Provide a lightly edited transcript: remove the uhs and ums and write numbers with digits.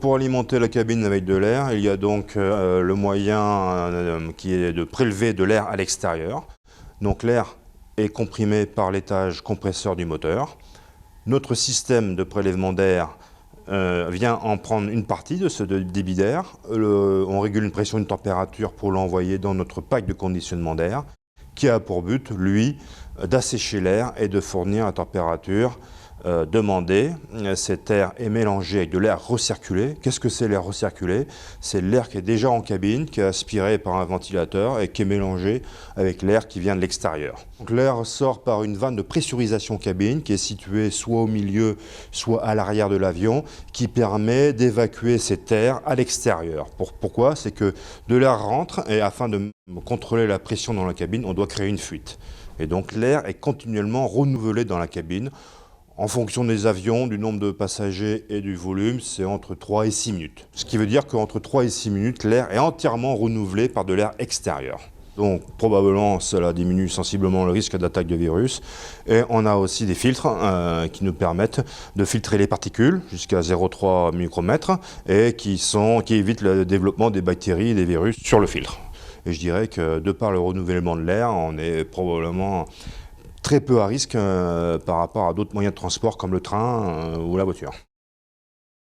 pour alimenter la cabine avec de l'air, il y a donc le moyen qui est de prélever de l'air à l'extérieur. Donc l'air est comprimé par l'étage compresseur du moteur. Notre système de prélèvement d'air vient en prendre une partie de ce débit d'air. On régule une pression et une température pour l'envoyer dans notre pack de conditionnement d'air, qui a pour but, lui, d'assécher l'air et de fournir la température demandée. Cet air est mélangé avec de l'air recirculé. Qu'est-ce que c'est l'air recirculé? C'est l'air qui est déjà en cabine, qui est aspiré par un ventilateur et qui est mélangé avec l'air qui vient de l'extérieur. L'air sort par une vanne de pressurisation cabine qui est située soit au milieu, soit à l'arrière de l'avion, qui permet d'évacuer cet air à l'extérieur. Pourquoi? C'est que de l'air rentre et afin de contrôler la pression dans la cabine, on doit créer une fuite. Et donc l'air est continuellement renouvelé dans la cabine. En fonction des avions, du nombre de passagers et du volume, c'est entre 3 et 6 minutes. Ce qui veut dire qu'entre 3 et 6 minutes, l'air est entièrement renouvelé par de l'air extérieur. Donc probablement cela diminue sensiblement le risque d'attaque de virus. Et on a aussi des filtres qui nous permettent de filtrer les particules jusqu'à 0,3 micromètres et qui évitent le développement des bactéries et des virus sur le filtre. Et je dirais que de par le renouvellement de l'air, on est probablement très peu à risque par rapport à d'autres moyens de transport comme le train ou la voiture.